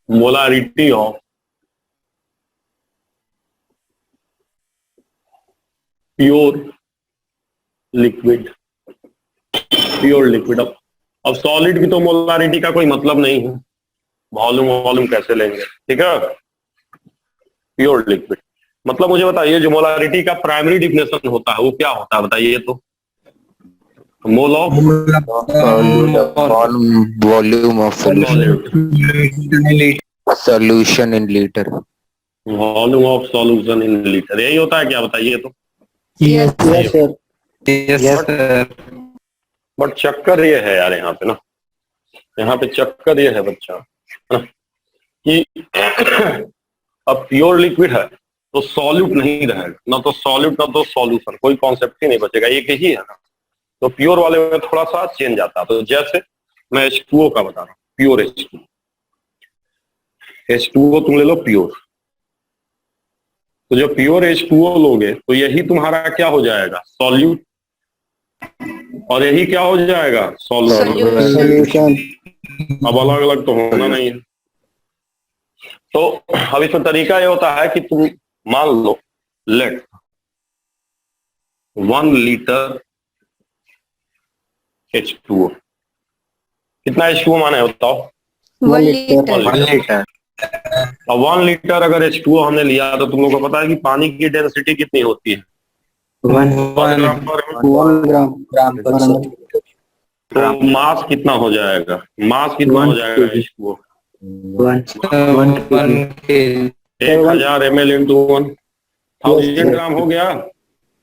Molarity of pure liquid, pure liquid. अब solid की तो मोलारिटी का कोई मतलब नहीं है, वॉल्यूम वॉल्यूम कैसे लेंगे, ठीक है। प्योर लिक्विड मतलब मुझे बताइए जो मोलारिटी का प्राइमरी डिफिनेशन होता है वो क्या होता है, बताइए तो। Mole of volume of solution in litre, volume of solution in litre, यही होता है क्या, बताइए तो। Yes sir. बट चक्कर ये है यार यहाँ पे ना, यहाँ पे चक्कर ये है बच्चा है ना कि अब प्योर लिक्विड है तो सॉल्यूट नहीं रहेगा, ना तो सॉल्यूट ना तो सॉल्यूशन, कोई कॉन्सेप्ट ही नहीं बचेगा, एक ही है ना। तो प्योर वाले में थोड़ा सा चेंज आता है। तो जैसे मैं H2O का बता रहा हूँ, प्योर H2O, H2O तुम ले लो प्योर, तो जो प्योर H2O लोगे तो यही तुम्हारा क्या हो जाएगा, सॉल्यूट, और यही क्या हो जाएगा, सॉल्यूशन। अब अलग अलग तो होना नहीं है। तो अब इसमें तरीका ये होता है कि तुम मान लो लेट 1 लीटर H2O, कितना H2O माने बताओ, 1 लीटर। अब 1 लीटर अगर H2O हमने लिया तो तुम लोगों को पता है कि पानी की डेंसिटी कितनी होती है, 1 ग्राम पर। तो मास कितना हो जाएगा, मास कितना हो जाएगा H2O, 1000 ml इंटू 1000 ग्राम हो गया।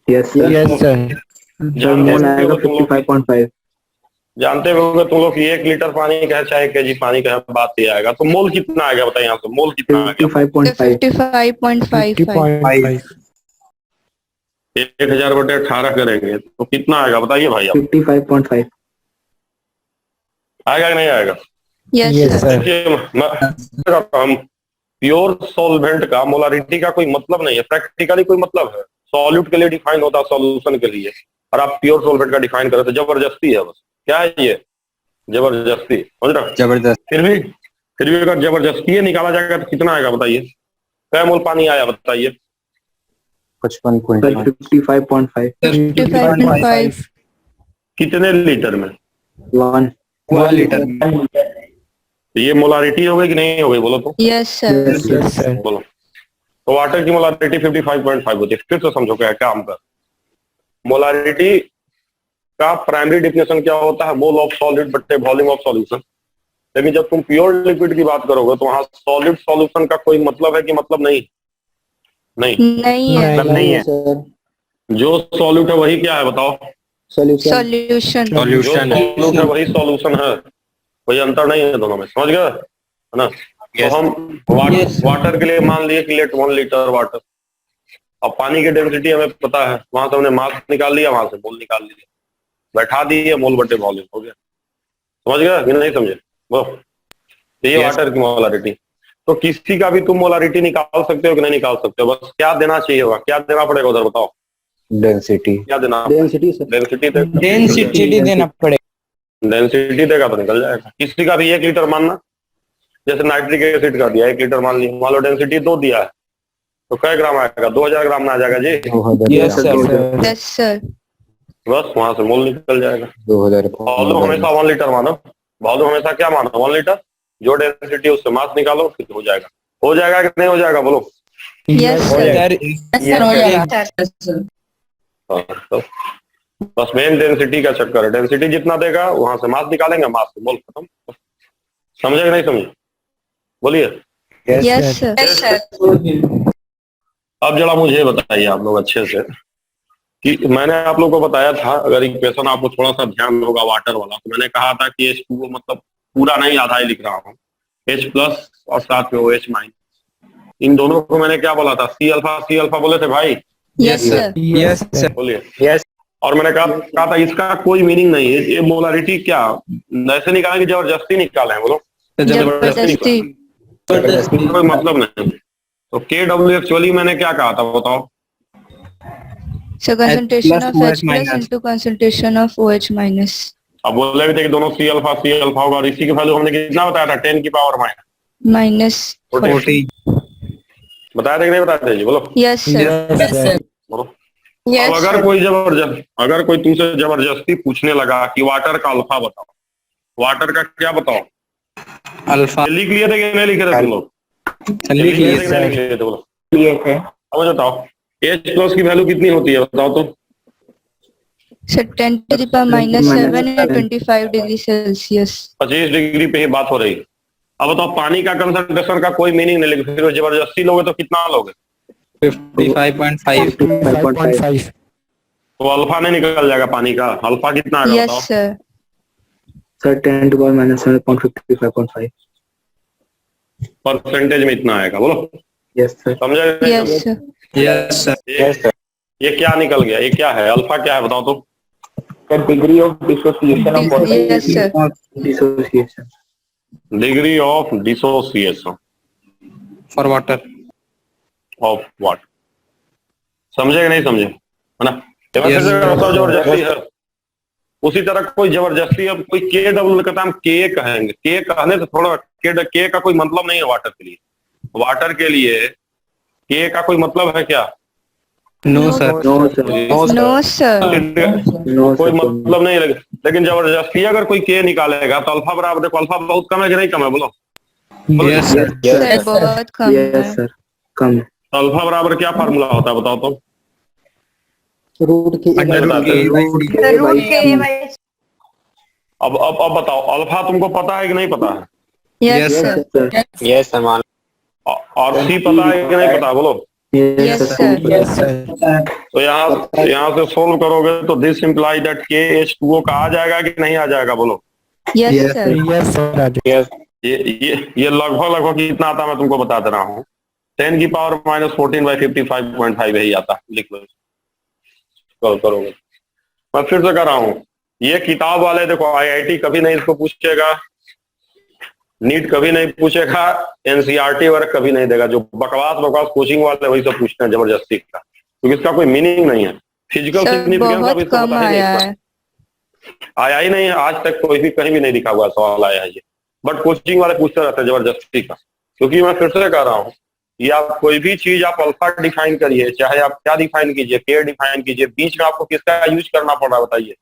Yes sir. जानते होगे तुम लोग कि 1 लीटर पानी का है चाहे kg पानी का है, बात ये आएगा। तो मोल कितना आएगा बताइए, यहाँ से मोल कितना आएगा, 55.5। 1000/18 करेंगे तो कितना आएगा बताइए भाई आप, 55.5 आएगा कि नहीं आएगा। Yes sir. देखिए हम प्योर सॉल्वेंट का मोलारिटी का कोई मतलब नहीं है, प्रैक्टिकली कोई मतलब है, सॉल्यूट के लिए डिफाइन होता है, सॉल्यूशन के लिए, और आप प्योर सॉल्वेंट का डिफाइन करें तो जबरदस्ती है, बस क्या है ये, जबरदस्ती, समझ रहे हो, जबरदस्त। फिर भी अगर जबरदस्ती निकाला जाएगा तो कितना आएगा बताइए, क्या मोल पानी आया बताइए, 55.5। कितने लीटर में, 1 लीटर। तो ये मोलारिटी हो गई कि नहीं हो गई, बोलो तो। Yes sir. बोलो तो वाटर की मोलारिटी 55.5 होती है। फिर तो समझो क्या काम कर, मोलारिटी का प्राइमरी डिफिनेशन क्या होता है, मोल ऑफ सॉलिड बट्टे वॉल्यूम ऑफ सॉल्यूशन। लेकिन जब तुम प्योर लिक्विड की बात करोगे तो वहां सॉलिड सॉल्यूशन का कोई मतलब है कि मतलब नहीं, नहीं है सर। जो सॉल्यूट है वही क्या है बताओ, सॉल्यूशन। जो सॉल्यूट है वही सॉल्यूशन है, कोई अंतर नहीं है दोनों में, समझ गए है ना। तो हम वाटर के लिए मान लिए कि लेट 1 लीटर वाटर, अब पानी की डेंसिटी हमें पता है, वहां से हमने मास निकाल लिया, वहां से मोल निकाल लिया, बैठा दिए, मोल बटे वॉल्यूम हो गया, समझ गया कि नहीं समझे वो। तो ये वाटर की मोलारिटी। तो किसी का भी तुम मोलारिटी निकाल सकते हो कि नहीं निकाल सकते हो, बस क्या देना चाहिए होगा, क्या देना पड़ेगा उधर बताओ, डेंसिटी, क्या देना, डेंसिटी देना पड़ेगा, डेंसिटी देगा तो निकल जाएगा। किसी का भी 1 लीटर मानना, जैसे नाइट्रिक एसिड का दिया 1 लीटर मान लिया, मान लो डेंसिटी 2 दिया है तो कै ग्राम आएगा, 2000 ग्राम में आ जाएगा जी। Yes sir. बस वहां से मोल निकल जाएगा। 2000। वॉल्यूम हमेशा 1 लीटर मानो, वॉल्यूम हमेशा क्या मानो, 1 लीटर, जो डेंसिटी उससे मास निकालो फिर हो जाएगा कि नहीं हो जाएगा, बोलो। Yes sir. तो बस मेन डेंसिटी का चक्कर है, डेंसिटी जितना देगा वहां से मास निकालेंगे, मास से मोल खत्म, समझे कि नहीं समझे, बोलिए। Yes sir. अब जरा मुझे बताइए आप लोग अच्छे से कि मैंने आप लोगों को बताया था, अगर इक्वेशन आपको थोड़ा सा ध्यान होगा वाटर वाला, तो मैंने कहा था कि H2O मतलब पूरा नहीं आधा ही लिख रहा हूँ, H+ और साथ में OH-, इन दोनों को मैंने क्या बोला था, C अल्फा बोले थे भाई। Yes sir. बोलिए यस। और मैंने कहा था इसका कोई मीनिंग नहीं है, ये मोलारिटी क्या ऐसे निकालेंगे, जबरदस्ती निकाले हैं, बोलो जबरदस्ती। कोई मतलब नहीं। तो KW एक्चुअली मैंने क्या कहा था बताओ, concentration of H+ into concentration of OH-। अब बोले भी थे कि दोनों C अल्फा होगा, और इसी की वैल्यू हमने कितना बताया था, 10⁻⁻⁻, minus 40 बताया थे कि नहीं बताया थे जी? बोलो yes sir बोलो। yes अब अगर कोई तुमसे जबरदस्ती पूछने लगा कि वाटर का अल्फा बताओ, वाटर का क्या बताओ? अल्फा। ये लिख लिए थे कि नहीं लिखे थे तुम लोग? लिख लिए थे कि नहीं लिख लिए थे? बोलो। लिए थे। अब बताओ H प्लस की वैल्यू कितनी होती है बताओ तो? sir 10 to the power minus 7 and 25 degree Celsius 25 degree पे ही बात हो रही है। अब बताओ पानी का कंसंट्रेशन का कोई मीनिंग नहीं, लेकिन फिर जबरदस्ती लोगे तो कितना लोगे? 55.5। तो अल्फा नहीं निकल जाएगा पानी का? अल्फा कितना आएगा yes बताओ? sir sir 10 to power minus 7.55.5। Percentage में इतना आएगा। बोलो यस सर। समझे? yes sir yes sir. ये क्या निकल गया? ये क्या है? अल्फा क्या है बताओ तो? Degree of dissociation yes sir dissociation degree of dissociation for water of what? समझे कि नहीं समझे? है ना? Yes, sir. जबरदस्ती है। उसी तरह कोई जबरदस्ती, अब कोई के डब्ल्यू कहता है, हम के कहेंगे। के कहने से थोड़ा के का कोई मतलब नहीं है वाटर के लिए। वाटर के लिए के का कोई मतलब है क्या? No sir. no sir कोई मतलब नहीं है। लेकिन जबरदस्ती अगर कोई के निकालेगा तो अल्फा बराबर, देखो अल्फा बहुत कम है कि नहीं कम है? बोलो। Yes sir. sir बहुत कम है सर कम। तो अल्फा बराबर क्या फार्मूला होता है बताओ तो? रूट के अब बताओ अल्फा तुमको पता है कि नहीं पता है? yes sir yes sir. और सी पता है कि नहीं पता? बोलो। yes sir तो यहाँ से सोल्व करोगे तो दिस इम्प्लाई दैट KH2O का आ जाएगा कि नहीं आ जाएगा? बोलो। yes sir ये लगभग कितना आता है मैं तुमको बता दे रहा हूँ। 10 की पावर माइनस 14/55.5 यही आता है। लिख लो, सोल्व करोगे। मैं फिर से कर रहा हूँ, ये किताब वाले देखो, IIT कभी नहीं इसको पूछेगा, नीट कभी नहीं पूछेगा, NCERT वर्क कभी नहीं देगा। जो बकवास कोचिंग वाले वही सब पूछते हैं जबरदस्ती का, क्योंकि इसका कोई मीनिंग नहीं है। फिजिकल सर सिग्निफिकेंस अब बहुत इसको कम पता ही आया नहीं, है आया ही नहीं है आज तक, कोई भी कहीं भी नहीं लिखा हुआ सवाल आया है ये। बट कोचिंग वाले पूछते रहते हैं जबरदस्ती का। क्योंकि मैं फिर से कह रहा हूँ, ये आप कोई भी चीज आप अल्फा डिफाइन करिए, चाहे आप क्या डिफाइन कीजिए, के डिफाइन कीजिए, बीच में आपको किसका यूज करना पड़ रहा है बताइए?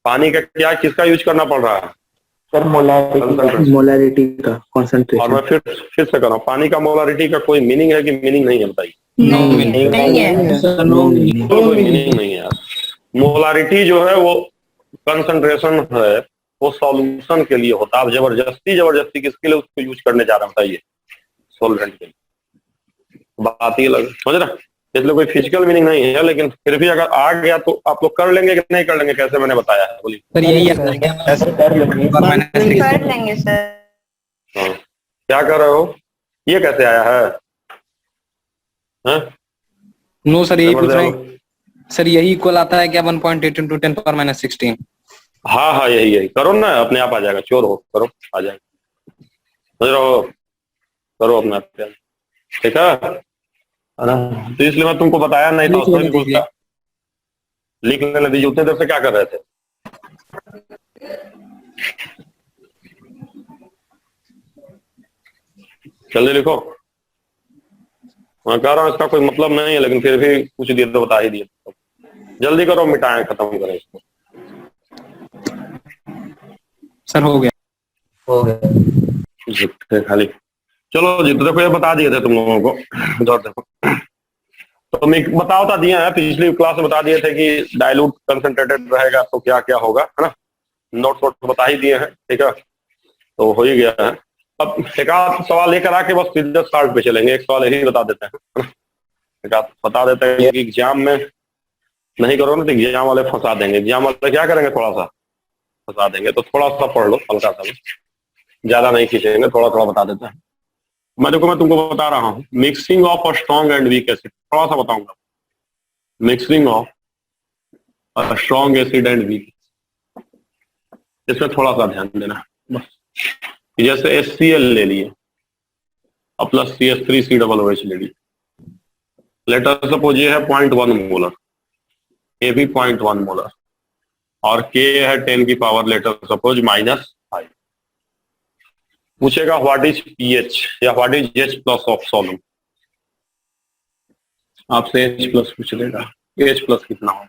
पानी का क्या, किसका यूज करना पड़ रहा है? सर मोलारिटी का कंसंट्रेशन। और मैं फिर से कर रहा हूँ, पानी का मोलारिटी का कोई मीनिंग है कि मीनिंग नहीं है बताइए? नहीं है कोई मीनिंग नहीं है यार। मोलारिटी जो है वो कंसंट्रेशन है, वो सॉल्यूशन के लिए होता है। आप जबरदस्ती किसके लिए उसको यूज करने जा रहे हैं बताइए? सॉल्वेंट के लिए। बात ही अलग, समझ रहा? इसलिए कोई फिजिकल मीनिंग नहीं है, लेकिन फिर भी अगर आ गया तो आप लोग कर लेंगे कि नहीं कर लेंगे? कैसे मैंने बताया है, बोलिए। सर यही कर लेंगे सर। हाँ, क्या कर रहे हो? ये कैसे आया है? नो सर यही पूछ रहे हैं सर, यही इक्वल आता है क्या 1.8 into 10 power minus 16? हाँ यही करो ना, अपने आप आ जाएगा। चोर हो, करो, आ जाएगा। समझ रहे हो? करो अपने आप, ठीक है ना? तो इसलिए मैं तुमको बताया नहीं था उसमें भी कुछ था। लिख लेने दीजिए। उतने देर से क्या कर रहे थे? जल्दी लिखो। मैं कह रहा हूँ इसका कोई मतलब नहीं है, लेकिन फिर भी कुछ दिए तो बता ही दिए। जल्दी करो, मिटाएं, खत्म करें इसको। सर हो गया खाली चलो जी। तो देखो ये बता दिए थे तुम लोगों को, इधर देखो। तो मैं बताता दिए हैं, पिछली क्लास में बता दिए थे कि डाइल्यूट कंसंट्रेटेड रहेगा तो क्या क्या होगा, है ना? नोट्स बता ही दिए हैं, ठीक है? तो हो ही गया है। अब एक आध सवाल लेकर आके बस सीधे स्टार्ट पे चलेंगे। एक सवाल यही बता देते हैं, एक आध बता देते हैं कि एग्जाम में नहीं करो ना तो एग्जाम वाले फंसा देंगे। एग्जाम वाले क्या करेंगे, थोड़ा सा फंसा देंगे। तो थोड़ा सा पढ़ लो, हल्का सा, ज्यादा नहीं खींचेंगे, थोड़ा थोड़ा बता देते हैं। मैं तुमको बता रहा हूँ, mixing of a strong and weak acid, थोड़ा सा बताऊंगा। Mixing of a strong acid and weak, इसमें थोड़ा सा ध्यान देना बस। जैसे HCl ले लिए और प्लस CH3COOH ले लिए। लेटर सपोज ये है 0.1 मोलर, ये भी 0.1 मोलर, और K है 10 की पावर लेटर सपोज -5। पूछेगा व्हाट इज पीएच या what is H plus of solvent. आपसे H प्लस पूछ लेगा, H प्लस कितना हो।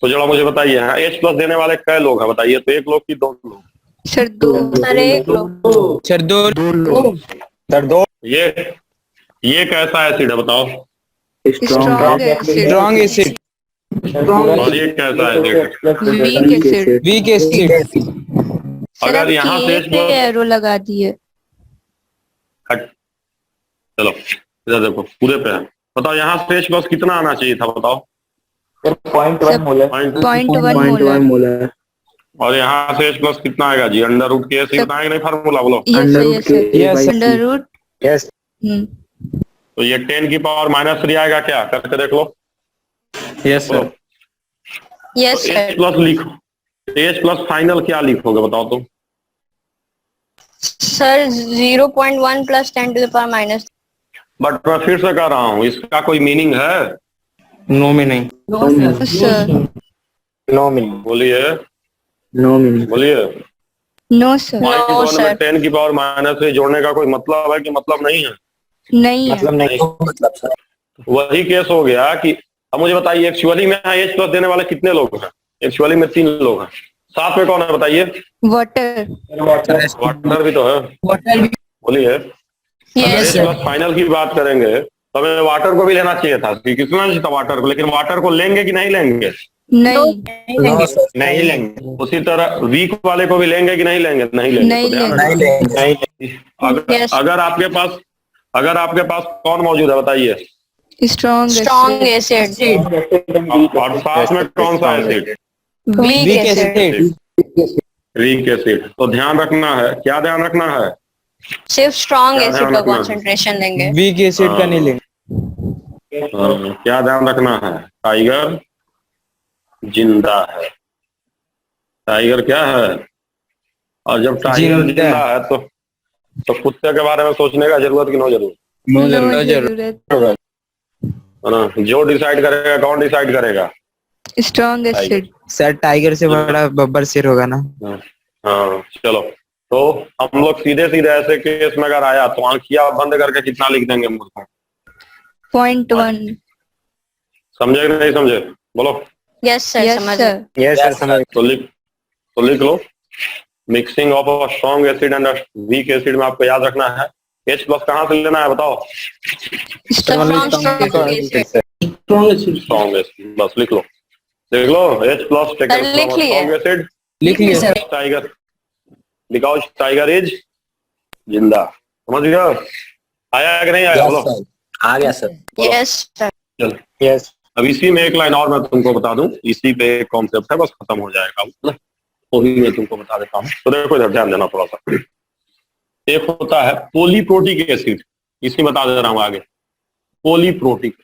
तो जरा मुझे बताइए, हाँ H प्लस देने वाले कै लोग हैं बताइए, तो एक लोग की दो लोग? सर दो। सर एक लोग। सर दो। सर दो। ये कैसा एसिड है बताओ? Strong acid. Strong acid. और ये कैसा acid? Weak acid. Weak acid. Sir अगर आप यहाँ से के H पे प्लस एरो लगा दिए। हट, चलो इधर देखो पूरे पे है। बताओ यहाँ से H प्लस कितना आना चाहिए था बताओ? 0.1 मोलर। 0.1 मोलर। और यहाँ से H प्लस कितना आएगा जी? अंडर रूट के से बताएंगे नहीं फार्मूला बोलो। Yes sir, yes sir, Yes, under root. Yes. तो ये 10 की पावर -3 आएगा क्या? करके देख लो। Yes sir. यस तो H सर। प्लस लिखो, H प्लस फाइनल क्या लिखोगे बताओ तो? Sir 0.1 plus 10⁻⁻। बट मैं फिर से कह रहा हूँ, इसका कोई मीनिंग है? नो में नहीं। Sir no meaning. बोलिए नो मीनिंग। बोलिए। नो सर, नो -1 में सर। 10 की पावर -3 जोड़ने का कोई मतलब है कि मतलब नहीं है? नहीं है। मतलब नहीं। मतलब सर वही केस हो गया कि अब मुझे बताइए एक्चुअली में H प्लस देने वाले कितने लोग हैं? एक्चुअली में 3 लोग हैं। साथ में कौन है बताइए? वाटर। वाटर भी तो है। बोलिए। अगर यस H प्लस फाइनल की बात करेंगे तो हमें वाटर को भी लेना चाहिए था, कितना चाहिए था वाटर को, लेकिन वाटर को लेंगे कि नहीं लेंगे? नहीं नहीं लेंगे। उसी तरह वीक वाले को भी लेंगे कि नहीं लेंगे? नहीं लेंगे। नहीं तो ध्यान लेंगे। रखना। Yes. अगर आपके पास कौन मौजूद है बताइए? Strong acid. और साथ में कौन सा acid? Weak weak acid. Acid. Weak acid. तो ध्यान रखना है, क्या ध्यान रखना है? सिर्फ स्ट्रॉन्ग क्या एसिड ध्यान का रखना है? कंसंट्रेशन लेंगे। वीक एसिड का नहीं लेंगे। क्या ध्यान रखना है? टाइगर जिंदा है। टाइगर क्या है? और जब टाइगर जिंदा जिंदा है तो कुत्ते के बारे में सोचने का जरूरत कि नो जरूरत? नो नो जरूरत। जरूरत। है ना? जो डिसाइड करेगा, कौन डिसाइड करेगा? Strong acid. सर टाइगर से बड़ा बब्बर शेर होगा ना। हाँ चलो, तो हम लोग सीधे सीधे ऐसे केस में अगर आया तो आंखियां बंद करके कितना लिख देंगे मुझको? 0.1। समझे कि नहीं समझे? बोलो। यस सर, यस समझ सर। यस सर समझ। तो लिख लो। Mixing of a strong acid and weak acid में आपको याद रखना है H प्लस कहाँ से लेना है बताओ? Strong acid. बस लिख लो, देख लो। H प्लस टेकन सर, लिख फ्रॉम लिए। Strong acid. लिख लिया sir. Tiger, because tiger is जिंदा। समझ गया? आया कि नहीं आया? बोलो। आ गया सर। Yes sir. चल, यस। अब इसी में एक लाइन और मैं तुमको बता दूं, इसी पे एक कॉन्सेप्ट है, बस खत्म हो जाएगा ना, वो भी मैं तुमको बता देता हूँ। तो देखो इधर ध्यान देना थोड़ा सा। एक होता है पोलीप्रोटिक एसिड, इसी बता दे रहा हूँ आगे। पोलीप्रोटिक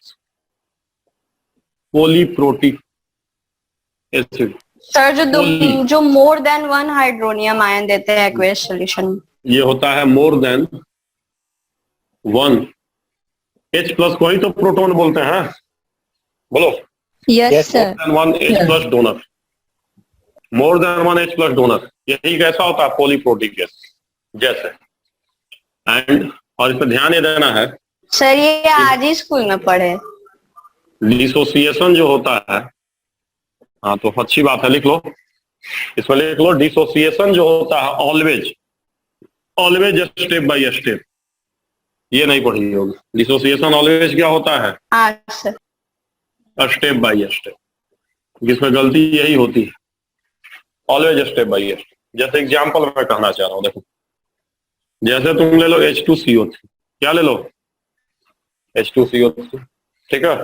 एसिड। Sir Poly. जो मोर देन 1 हाइड्रोनियम आयन देते हैं एक्वेस सॉल्यूशन। ये होता है मोर देन 1। H प्लस को ही तो प्रोटॉन बोलते हैं। बोलो। Yes sir. More than 1 H plus donor. More than 1 H plus donor, यही कैसा होता है? पोलीप्रोटिक एसिड जैसे। एंड और इस पर ध्यान ये देना है, सर ये आज ही स्कूल में पढ़े। डिसोसिएशन जो होता है, हाँ तो अच्छी बात है, लिख लो। इसमें लिख लो डिसोसिएशन जो होता है ऑलवेज स्टेप बाय स्टेप। ये नहीं पढ़ी होगी। डिसोसिएशन ऑलवेज क्या होता है? हाँ सर। Step by step. जिसमें गलती यही होती है, ऑलवेज स्टेप बाय स्टेप। जैसे एग्जांपल मैं कहना चाह रहा हूँ, देखो जैसे तुम ले लो H2CO3। क्या ले लो? H2CO3। ठीक है।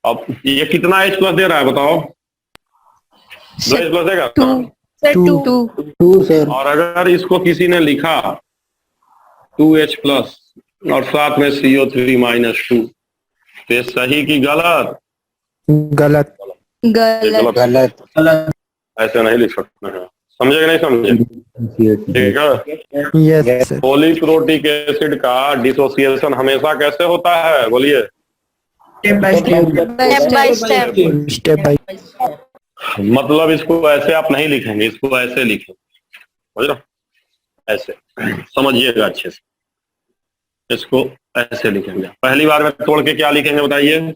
अब ये कितना H प्लस दे रहा है बताओ? 2 H प्लस देगा? Sir 2 sir. और अगर इसको किसी ने लिखा 2H प्लस और साथ में CO3-2, तो ये सही की गलत? गलत। गलत। गलत। ऐसे नहीं लिख सकते हैं। समझे कि नहीं समझे? ठीक है। Yes sir. पोलीप्रोटिक एसिड का डिसोसिएशन हमेशा कैसे होता है? बोलिए। Step by step. Step by. मतलब इसको ऐसे आप नहीं लिखेंगे, इसको ऐसे लिखेंगे। समझ रहे हो? ऐसे समझिएगा अच्छे से। इसको ऐसे लिखेंगे, पहली बार में तोड़ के क्या लिखेंगे बताइए?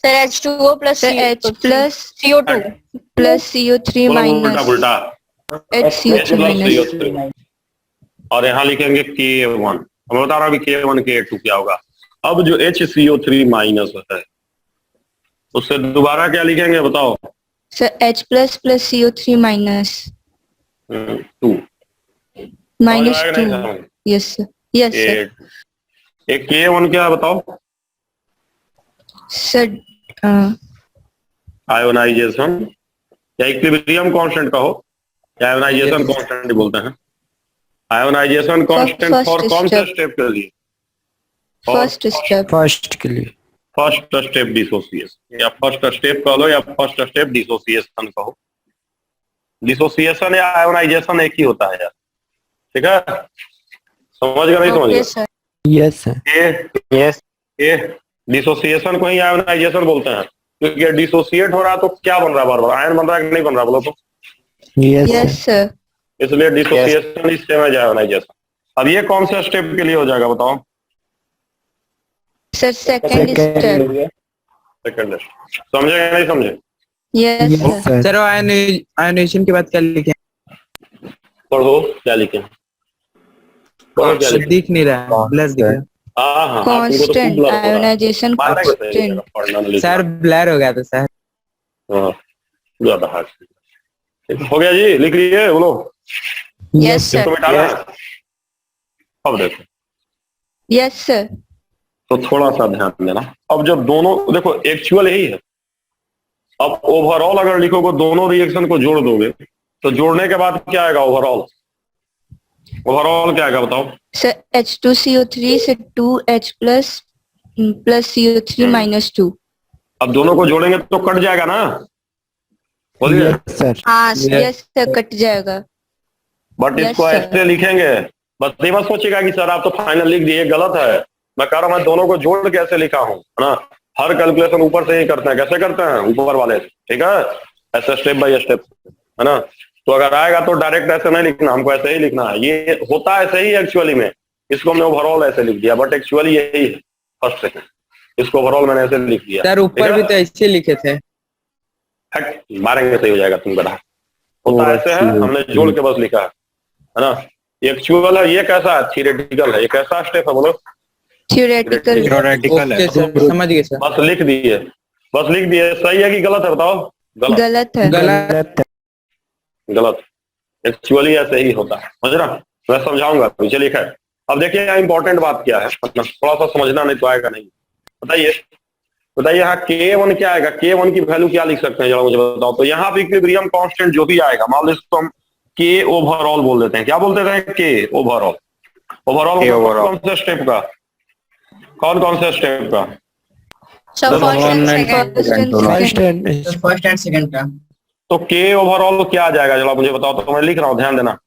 Sir H2O plus sir H plus CO2 plus CO3 बोलो उल्टा माइनस पुल्टा। HCO3 H plus minus CO3 और यहाँ लिखेंगे K1। मैं बता रहा हूँ K1 K2 क्या होगा। अब जो HCO3 माइनस है उससे दोबारा क्या लिखेंगे बताओ? Sir H plus plus CO3 minus 2। Minus 2 yes sir yes sir एक K1 क्या है बताओ? सर आयोनाइजेशन या इक्विलिब्रियम कांस्टेंट कहो या आयोनाइजेशन कांस्टेंट बोलते हैं। आयोनाइजेशन कांस्टेंट फॉर कौन से स्टेप के लिए? फर्स्ट स्टेप फर्स्ट के लिए। फर्स्ट स्टेप डिसोसिएशन या फर्स्ट स्टेप कह लो या फर्स्ट स्टेप डिसोसिएशन कहो। डिसोसिएशन या आयोनाइजेशन एक ही होता है यार, ठीक है? समझ गए नहीं समझ ओके गए? Sir yes sir. यस ये डिसोसिएशन को ही आयोनाइजेशन बोलते हैं, क्योंकि डिसोसिएट हो रहा है तो क्या बन रहा है बार बार? आयन बन रहा है कि नहीं बन रहा बोलो तो? Yes yes sir. सर इसलिए डिसोसिएशन इस सेम एज आयोनाइजेशन। अब ये कौन से स्टेप के लिए हो जाएगा बताओ? Sir second step second. समझे या नहीं समझे? Yes yes sir sir. Sir ionisation के बाद क्या लिखें? पढ़ो क्या लिखे, पढ़ो क्या लिखे। दिख नहीं रहा है, ब्लर दिख रहा है। हाँ हाँ constant ionisation constant sir blur हो गया था सर। ज्यादा हार्ड हो गया जी, लिख लीजिए बोलो। यस सर इसको मिटाना है। अब देखो यस सर तो थोड़ा सा ध्यान देना। अब जब दोनों देखो एक्चुअल यही है, अब ओवरऑल अगर लिखोगे दोनों रिएक्शन को जोड़ दोगे तो जोड़ने के बाद क्या आएगा? ओवरऑल ओवरऑल क्या आएगा बताओ? सर H2CO3 से 2H plus plus CO3 minus 2 अब दोनों को जोड़ेंगे तो कट जाएगा ना, बोलिए। Yes sir. हाँ सर यस सर कट जाएगा बट Yes, इसको sir. ऐसे लिखेंगे, बस ये मत सोचिएगा कि सर आप तो फाइनल लिख दिए, गलत है। मैं कह रहा हूं मैं दोनों को जोड़ के ऐसे लिखा हूं, है ना? हर कैलकुलेशन ऊपर से ही करते हैं। कैसे करते हैं? ऊपर वाले से, ठीक है? ऐसे स्टेप बाय स्टेप, है ना? तो अगर आएगा तो डायरेक्ट ऐसे नहीं लिखना, हमको ऐसे ही लिखना है। ये होता ऐसे ही एक्चुअली में, इसको हमने ओवरऑल ऐसे लिख दिया, बट एक्चुअली यही है फर्स्ट सेकंड। इसको ओवरऑल मैंने ऐसे लिख दिया। सर ऊपर भी तो ऐसे लिखे थे। हट मारेंगे सही हो जाएगा, तुम बता। होता ऐसे है, हमने जोड़ के बस लिखा है ना? एक्चुअल है, ये कैसा है? थियोरेटिकल है। ये कैसा स्टेप है बोलो? थ्योरेटिकल ओके सर समझ गए सर। बस लिख दिए, बस लिख दिए। सही है कि गलत है बताओ? गलत है गलत। गलत। एक्चुअली ऐसे ही होता है, समझ रहा? मैं समझाऊंगा। चलिए खैर, अब देखिए यहाँ इंपॉर्टेंट बात क्या है, थोड़ा सा समझना नहीं तो आएगा नहीं। बताइए बताइए यहाँ K1 क्या आएगा? K1 की वैल्यू क्या लिख सकते हैं जरा मुझे बताओ तो। यहाँ पे इक्विलिब्रियम कांस्टेंट जो भी आएगा, मान लो इसको हम K ओवरऑल बोल देते हैं। क्या बोलते हैं? K overall. ओवरऑल कौन से स्टेप का? कौन से स्टेप का? सर फर्स्ट एंड सेकंड का। तो K ओवरऑल क्या आ जाएगा जरा मुझे बताओ तो। मैं लिख रहा हूँ, ध्यान देना।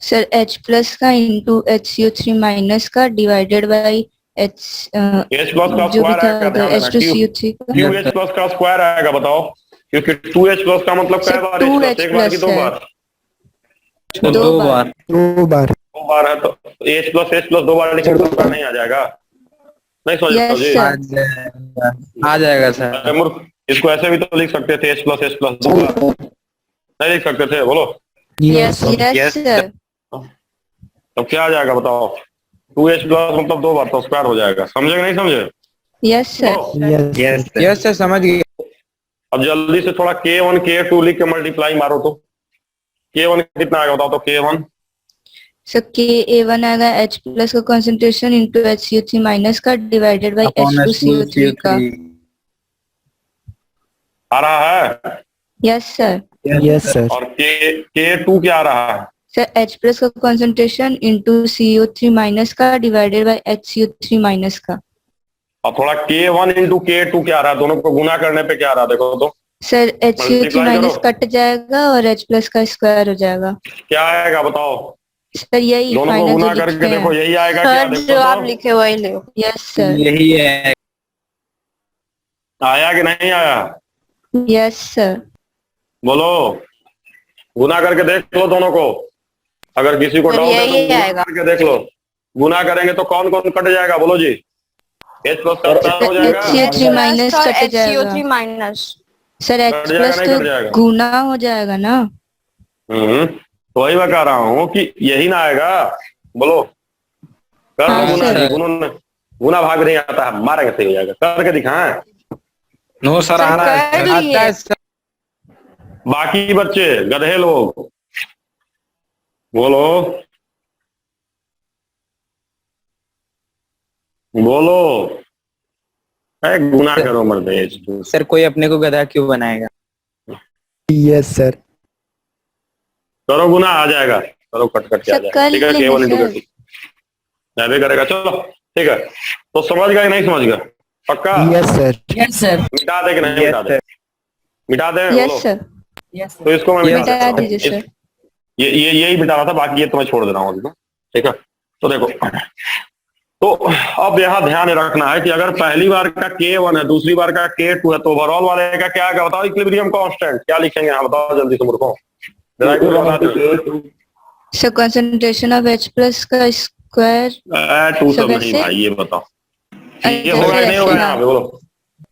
सर H प्लस का इंटू HCO3 माइनस का divided by H H plus का जो भी स्क्वायर आएगा, था ध्यान देना। H2CO3 का क्यू H प्लस का स्क्वायर आएगा बताओ, क्योंकि 2H प्लस का मतलब सर, कई बार? 2H एक बार की दो प्लस है। बार? दो बार। दो बार। दो बार है तो H प्लस दो बार लिखेंगे तो बार नहीं आ जाएगा? नहीं समझ Yes, जी? sir. आ जाएगा सर। अरे मूर्ख, इसको ऐसे भी तो लिख सकते थे, H प्लस दो बार। नहीं लिख सकते थे? बोलो यस यस सर तो क्या आ जाएगा बताओ? 2H प्लस मतलब दो बार तो स्क्वायर हो जाएगा। समझे कि नहीं समझे? यस सर यस सर समझ गए। अब जल्दी से थोड़ा K1 K2 लिख के मल्टीप्लाई मारो तो K1 कितना आएगा बताओ तो? K1 सर KA1 आएगा H प्लस का कंसंट्रेशन इंटू HCO3 माइनस का डिवाइडेड बाई H2CO3 का। आ रहा है? Yes sir yes sir. और K2 क्या आ रहा है? सर H प्लस का कंसंट्रेशन इंटू CO3 माइनस का डिवाइडेड बाई HCO3 माइनस का। और थोड़ा K1 इंटू K2 क्या आ रहा है? दोनों को गुना करने पे क्या आ रहा है देखो तो? सर HCO3 Multiply माइनस करो। कट जाएगा और H प्लस का स्क्वायर हो जाएगा। क्या आएगा बताओ? सर यही दोनों को फाइनल गुना जो करके लिखे देखो, हैं। यही आएगा क्या? सर देखो जो आप तो लिखे वही लो। यस सर यही है। आया कि नहीं आया? यस सर बोलो, गुना करके देख लो दोनों को। अगर किसी को सर, डाउट है तो यही गुना आएगा। करके देख लो। गुना करेंगे तो कौन कौन कट जाएगा बोलो जी। H प्लस का हो जाएगा, HCO3 माइनस और कट जाएगा HCO3 minus. Sir. Cut H जाएगा प्लस नहीं तो कट जाएगा। गुना हो जाएगा ना। तो वही मैं कह रहा हूँ कि यही ना आएगा। बोलो कर लो हाँ, गुना सर। जी। गुना भाग नहीं आता है, मारेंगे सही हो जाएगा। करके दिखाएं। नो सर, सर, आ रहा है, कर लिए। आता है सर। बाकी बच्चे गधे लोग बोलो बोलो। गुना करो मर्द। सर कोई अपने को गधा क्यों बनाएगा? Yes, sir. करो गुना आ जाएगा। करो कट कट के आ सर, जाएगा। कर ठीक है, लेंगे K1 into सर। K2 मैं भी करेगा। चलो ठीक है। तो समझ गए कि नहीं समझ गए? पक्का? Yes, sir. मिटा दे कि नहीं मिटा दे? मिटा दे बोलो। Yes sir. तो इसको मैं मिटा Yes, देता मिटा हूँ। दीजिए सर। यही मिटा रहा था, बाकी ये तो मैं छोड़ दे रहा हूँ अभी तो। ठीक है, तो देखो। तो अब यहाँ ध्यान रखना है कि अगर पहली बार का K1 है, दूसरी बार का K2 है, तो ओवरऑल वाले का क्या बताओ? इक्विलिब्रियम कांस्टेंट क्या लिखेंगे यहाँ बताओ जल्दी से मूर्खों। Sir concentration of H plus का स्क्वायर। टू सब सब नहीं ऐसे? भाई, ये बताओ ये अच्छा, होगा सर, कि नहीं होगा ऐसे यहाँ पे बोलो।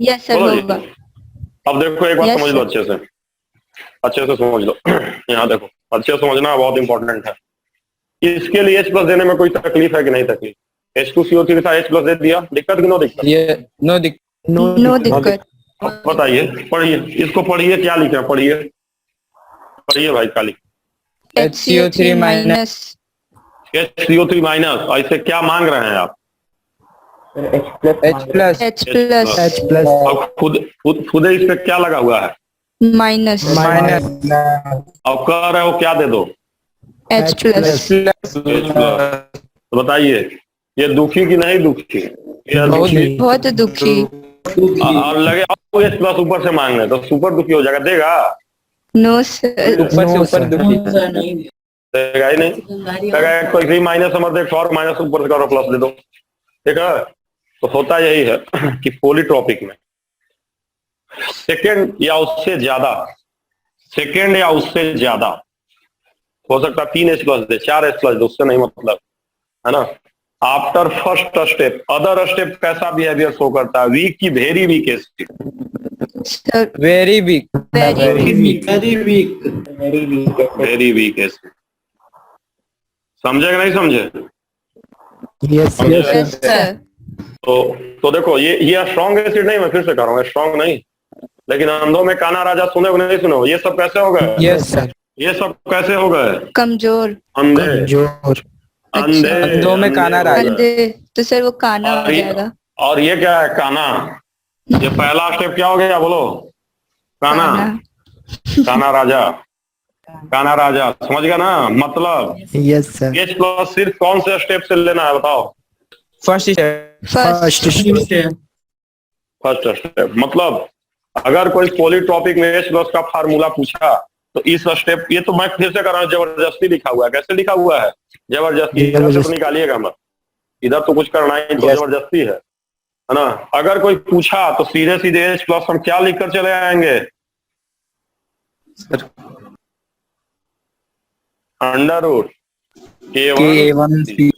यस सर बोलो जी। होगा। अब देखो एक बात Yes, समझ लो sir. अच्छे से समझ लो। यहाँ देखो, अच्छे से समझना बहुत इंपॉर्टेंट है। इसके लिए H प्लस देने में कोई तकलीफ है कि नहीं तकलीफ? H2CO3 के साथ H प्लस दे दिया, दिक्कत कि नो दिक्कत? ये नो दिक नो दिक्कत। अब बताइए, पढ़िए इसको, पढ़िए क्या लिखे हैं, पढ़िए पढ़िए भाई क्या लिखे। HCO3 minus. HCO3 माइनस, ऐसे क्या मांग रहे हैं आप? H plus H plus H plus अब खुद इस पे क्या लगा हुआ है? माइनस माइनस अब कह रहे हो क्या दे दो? H plus. Plus. H plus. तो बताइए ये दुखी कि नहीं दुखी? ये बहुत दुखी। बहुत दुखी। और लगे अब H प्लस ऊपर से मांग रहे तो सुपर दुखी हो जाएगा, देगा? No sir. ऊपर से No, ऊपर sir. दुखी। देगा ही नहीं। देगा कोई भी माइनस समझ दे, और माइनस ऊपर से करो प्लस दे दो। ठीक है, तो होता यही है कि पॉलीट्रॉपिक में सेकंड या उससे ज्यादा हो सकता है 3 H प्लस दे, 4 H प्लस दे, उससे नहीं मतलब है ना। After first step other step कैसा बिहेवियर शो करता है? वीक की very weak acid. Sir very big. Very weak acid. समझे कि नहीं समझे? Yes, sir. Yes, yes sir. तो देखो ये स्ट्रॉन्ग एसिड नहीं, मैं फिर से कह रहा हूँ स्ट्रॉन्ग नहीं, लेकिन अंधों में काना राजा सुने हो नहीं सुने हो? ये सब कैसे हो गए? Yes sir. ये सब कैसे हो गए? कमजोर। अंधे Kamajoor. अंधे अंधों में काना हो राजा। गए। अंधे तो सर वो काना हो और जाएगा। ये क्या है? काना। ये पहला स्टेप क्या हो गया बोलो? काना। काना राजा। काना राजा समझ गया ना मतलब? Yes, sir. H प्लस सिर्फ कौन से स्टेप से लेना है बताओ? First step. First. First step मतलब अगर कोई पॉलीट्रॉपिक में H प्लस का फार्मूला पूछा तो इस स्टेप, ये तो मैं फिर से कर रहा हूँ, जबरदस्ती लिखा हुआ है। कैसे लिखा हुआ है? जबरदस्ती। इधर से तो निकालिएगा मत, इधर तो कुछ करना ही तो जबरदस्ती है ना। अगर कोई पूछा तो सीधे सीधे H प्लस हम क्या लिखकर चले आएंगे? अंडर रूट K1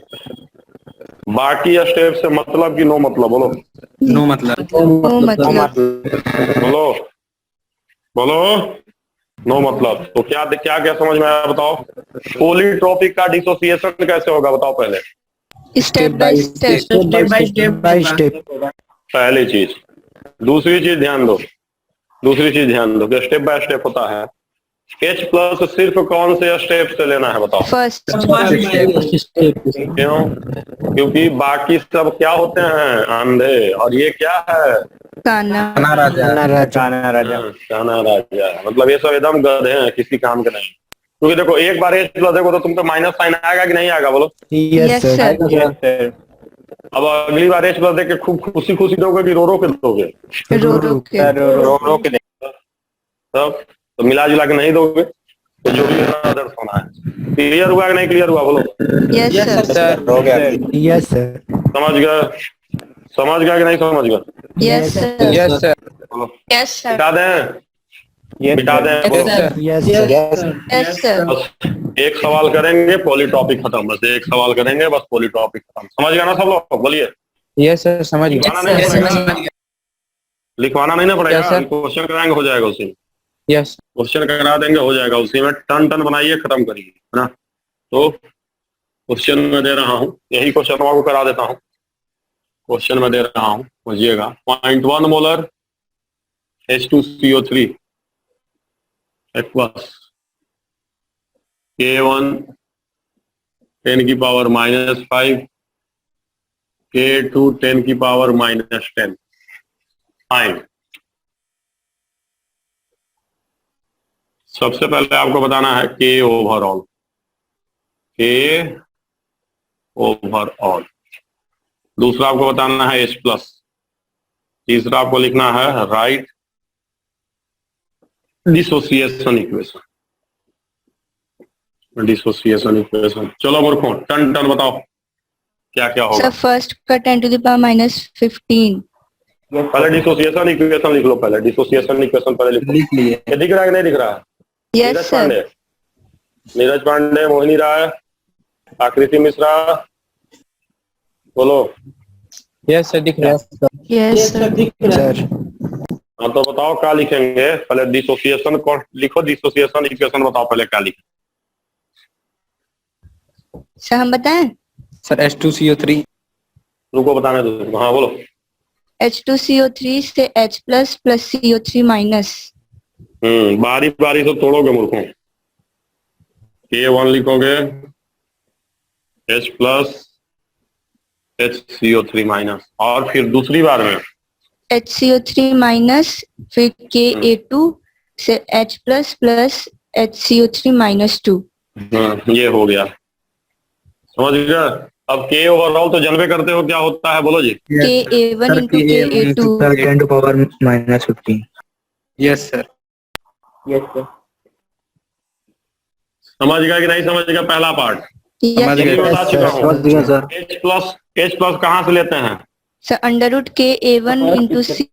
बाकी स्टेप से मतलब कि नो मतलब? बोलो नो मतलब। वो मतलब बोलो बोलो नो मतलब। तो क्या क्या क्या समझ में आया बताओ? पॉलीट्रॉपिक का डिसोसिएशन कैसे होगा बताओ पहले? Step by step. By step. पहली चीज। दूसरी चीज ध्यान दो कि स्टेप बाय स्टेप होता है। H प्लस सिर्फ कौन से स्टेप से लेना है बताओ? फर्स्ट। क्यों? क्योंकि बाकी सब क्या होते हैं? अंधे। और ये क्या है? काना। काना राजा। Kanaraja. काना राजा। मतलब ये सब एकदम गधे हैं, किसी काम के नहीं। क्योंकि देखो एक बार H प्लस देखो तो तुम पे माइनस साइन आएगा कि नहीं आएगा बोलो? Yes, yes sir. सर। अब अगली बार H प्लस देख के खूब खुशी खुशी दोगे कि रो रो के दोगे? रो रो के। रो के देख। तब तो मिला जुला के नहीं दोगे, तो जो भी दर्द होना है। क्लियर हुआ कि नहीं क्लियर हुआ बोलो? Yes sir. सर हो गया। Yes, sir. समझ गया कि नहीं समझ गया? Yes sir. Yes sir. बोलो यस सर। बता दें? मिटा दें बोलो। Yes, sir. Yes, sir. बस एक सवाल करेंगे, पॉलीटॉपिक खत्म। बस एक सवाल करेंगे, बस पॉलीटॉपिक खत्म। समझ गया ना सब लोग? बोलिए। यस सर, समझ गया। लिखवाना नहीं पड़ेगा, लिखवाना नहीं ना पड़ेगा, Yes, sir. क्वेश्चन कराएंगे हो जाएगा उसी में। यस क्वेश्चन करा देंगे हो जाएगा उसी में। टन टन बनाइए, खत्म करिए, है ना। तो क्वेश्चन में दे रहा हूँ, यही क्वेश्चन आपको करा देता हूँ। क्वेश्चन में दे रहा हूँ, समझिएगा। 0.1 मोलर H2CO3 एक्वस K1 10 की पावर -5, K2 10 की पावर -10। फाइन। सबसे पहले आपको बताना है के ओवरऑल, के ओवरऑल। दूसरा आपको बताना है H+। तीसरा आपको लिखना है right dissociation equation. Dissociation equation. चलो मूर्खों, टन टन बताओ क्या क्या होगा। Sir, first का 10 to the power -15. पहले डिसोसिएशन इक्वेशन लिख लो। पहले डिसोसिएशन इक्वेशन पहले लिखो। लिख लिए। ये दिख रहा है कि नहीं दिख रहा है? Yes, Neeraj sir. पांडे, नीरज पांडे, मोहिनी राय, आकृति मिश्रा, बोलो। यस सर, दिख रहा है। Yes, sir. Sir. हाँ तो बताओ क्या लिखेंगे। पहले डिसोसिएशन को लिखो, डिसोसिएशन इक्वेशन बताओ पहले क्या लिखें। Sir, हम बताएं? Sir H2CO3। रुको बताने दो। हाँ बोलो। H2CO3 से H plus CO3 minus. बारी बारी से तोड़ोगे मूर्खों। K1 लिखोगे, H+ HCO3 माइनस, और फिर दूसरी बार में HCO3 minus फिर KA2 से H plus HCO3 minus 2. ये हो गया, समझ गया। अब K ओवरऑल तो जानबे करते हो क्या होता है, बोलो जी। KA1 into KA2. 10 to power -15. Yes sir. समझ गया कि नहीं समझ गया? पहला पार्ट Yes, ये भी sir. बता चुका हूँ। समझ गया सर। H+ कहाँ से लेते हैं? Sir, under root KA1 into C.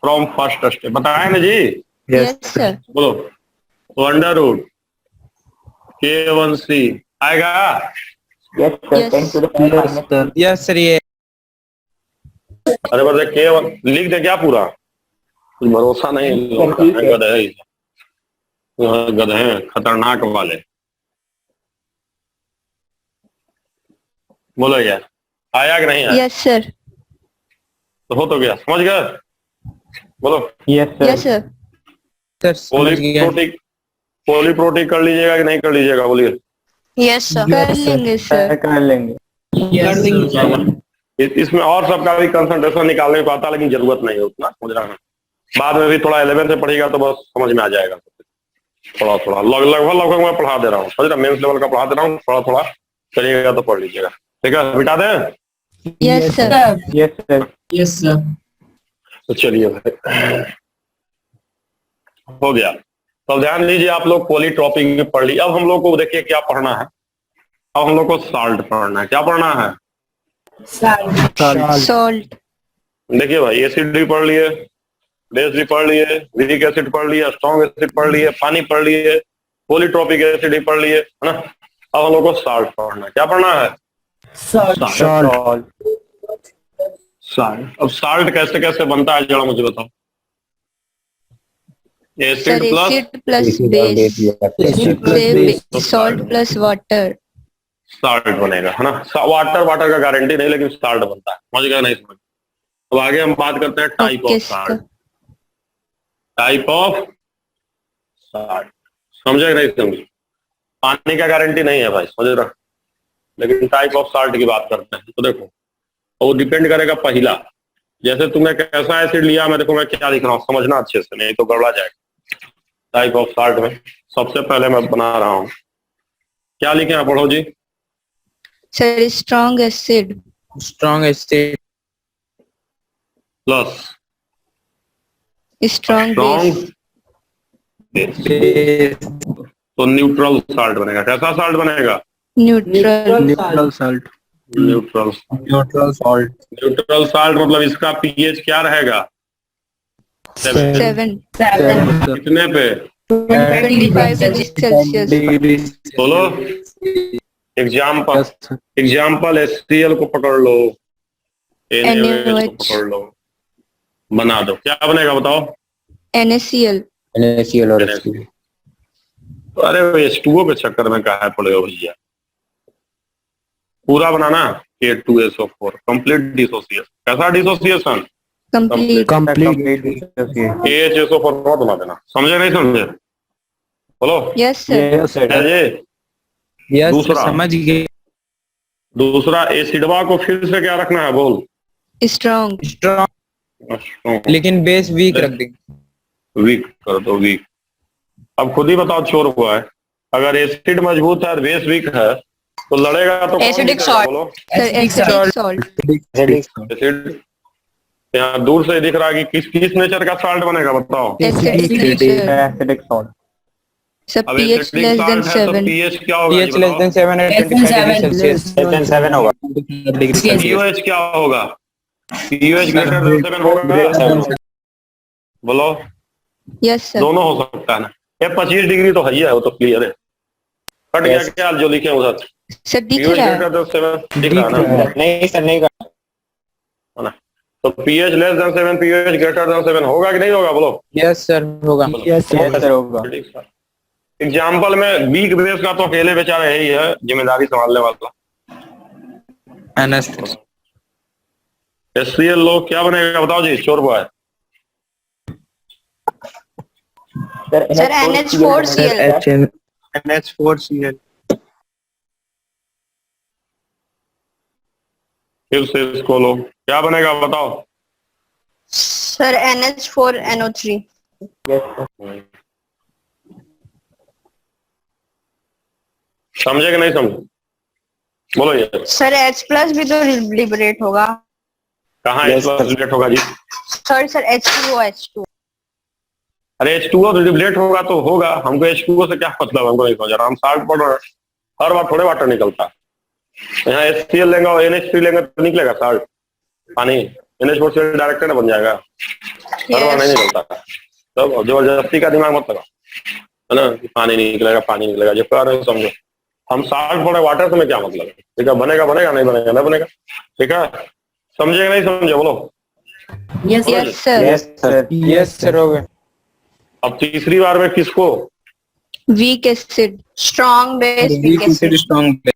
From first step बताए ना जी। Yes, sir. बोलो। तो अंडर रूट K1C आएगा। Yes. यस सर, ये अरे बस K1 लिख दे क्या पूरा? कुछ भरोसा नहीं लोगों का, हैं गधे हैं, गधे हैं खतरनाक वाले। बोलो यार, आया कि नहीं आया? Yes, sir. तो हो तो गया, समझ गया। बोलो। Yes, sir. सर समझ गया। पॉलीप्रोटिक कर लीजिएगा कि नहीं कर लीजिएगा, बोलिए। Yes, sir. कर लेंगे सर। कर लेंगे। इसमें और सबका भी कंसंट्रेशन निकालने में पाता, लेकिन जरूरत नहीं है उतना, समझ रहा है। बाद में भी थोड़ा 11 से पढ़ेगा तो बस समझ में आ जाएगा। थोड़ा थोड़ा लगभग मैं पढ़ा दे रहा हूँ, समझ रहा। मेंस लेवल का पढ़ा दे रहा हूँ, थोड़ा थोड़ा करिएगा तो पढ़ लीजिएगा। ठीक है, मिटा दें। Yes, sir. Yes sir. तो चलिए भाई, हो गया। तो ध्यान लीजिए, आप लोग पॉलीट्रॉपिक पढ़ ली। अब हम लोग को देखिए क्या पढ़ना है। अब हम लोग को साल्ट पढ़ना है। क्या पढ़ना है? Salt. देखिए भाई, एसिड भी पढ़ लिए, बेस भी पढ़ लिए, वीरिक एसिड पढ़ लिए, स्ट्रॉन्ग एसिड पढ़ लिए, पानी पढ़ लिए, पॉलीट्रॉपिक एसिड भी पढ़ लिए, है ना। अब हम लोग को साल्ट पढ़ना है। क्या पढ़ना है? सॉल्ट। साल्ट। अब साल्ट कैसे कैसे बनता है जरा मुझे बताओ। Sir, acid plus acid plus base. Salt plus water. Salt बनेगा, है ना। वाटर का गारंटी नहीं, लेकिन साल्ट बनता है। समझ गया नहीं समझ? अब आगे हम बात करते हैं type Okay, of salt. Type of salt समझे नहीं समझे? पानी का गारंटी नहीं है भाई, समझ रहा। लेकिन टाइप ऑफ साल्ट की बात करते हैं तो देखो, वो डिपेंड करेगा पहला, जैसे तुमने कैसा एसिड लिया, मैं देखो मैं क्या लिख रहा हूँ, समझना अच्छे से, नहीं तो गड़बड़ा जाएगा। टाइप ऑफ साल्ट में सबसे पहले मैं बना रहा हूँ, क्या लिखे हैं, पढ़ो जी। Sir, strong acid. Strong acid plus Strong base. तो न्यूट्रल साल्ट बनेगा। कैसा साल्ट बनेगा? Neutral. Neutral salt. Neutral. Neutral salt. Neutral salt मतलब इसका पीएच क्या रहेगा? 7. कितने पे? 25 degree Celsius. बोलो। एग्जाम्पल HCl को पकड़ लो, NaOH को पकड़ लो, बना दो, क्या बनेगा बताओ? NaCl. NaCl और H2O. अरे H2O के चक्कर में कहा पड़े हो भैया, पूरा बनाना K2SO4 कंप्लीट डिसोसिएशन। कैसा डिसोसिएशन? Complete. KHSO4 मत बना देना, समझे नहीं समझे? बोलो। Yes sir. Yes sir. Yes दूसरा। समझ गए। दूसरा एसिडवा को फिर से क्या रखना है बोल? Strong. स्ट्रॉन्ग, लेकिन बेस वीक रख देंगे। वीक कर दो, वीक। अब खुद ही बताओ चोर हुआ है, अगर एसिड मजबूत है और बेस वीक है तो लड़ेगा तो कौन Acidic जीतेगा salt. बोलो? Sir, acidic salt. एसिड यहाँ दूर से दिख रहा है कि किस नेचर का साल्ट बनेगा बताओ? Acidic nature. Acidic salt. Sir, अब pH acidic less than salt है तो 7. पीएच क्या होगा? pH less than 7 at 25 degree Celsius. Less than 7 होगा. Degree Celsius. पीओएच क्या होगा? पीओएच ग्रेटर देन 7 होगा? बोलो। Yes sir. दोनों हो सकता है ना, ये 25 डिग्री तो है ही है, वो तो क्लियर है। कट गया क्या जो लिखे उधर? Sir, दिख पीओएच रहा है. ग्रेटर देन 7 दिख रहा है ना? नहीं सर, नहीं है ना? तो pH less than 7 pOH greater than 7 होगा कि नहीं होगा बोलो? यस सर होगा। सर होगा. एग्जाम्पल में वीक बेस का तो अकेले बेचारा यही है जिम्मेदारी संभालने वाला। एनेस्थेटिक। HCl लो, क्या बनेगा बताओ जी? चोर बॉय। Sir, NH4Cl. NH4Cl। फिर से इसको लो, क्या बनेगा बताओ? Sir, NH4NO3. समझे कि नहीं समझे? बोलो ये। Sir, H plus भी तो लिबरेट होगा। कहाँ रिलेट होगा जी? Sorry sir, H2O. अरे H2O रिलेट होगा तो होगा, हमको H2O से क्या मतलब, हमको नहीं समझ रहा। हम साल्ट पढ़ रहे हैं, हर बार थोड़े वाटर निकलता है। यहाँ HCl लेंगे और NH3 लेंगे तो निकलेगा साल्ट पानी। NH4Cl डायरेक्ट ना बन जाएगा, हर बार नहीं निकलता। तो जबरदस्ती का दिमाग मत लगा, है ना? पानी नहीं निकलेगा, पानी निकलेगा, जो कह रहे हो समझो। हम साल्ट पढ़े, वाटर से में क्या मतलब है? ठीक है, बनेगा बनेगा, नहीं बनेगा नहीं बनेगा। ठीक है, समझे नहीं समझे? बोलो। Yes sir. Yes sir. Yes sir हो गए। अब तीसरी बार में किसको? Weak acid. Strong base, weak acid. Strong.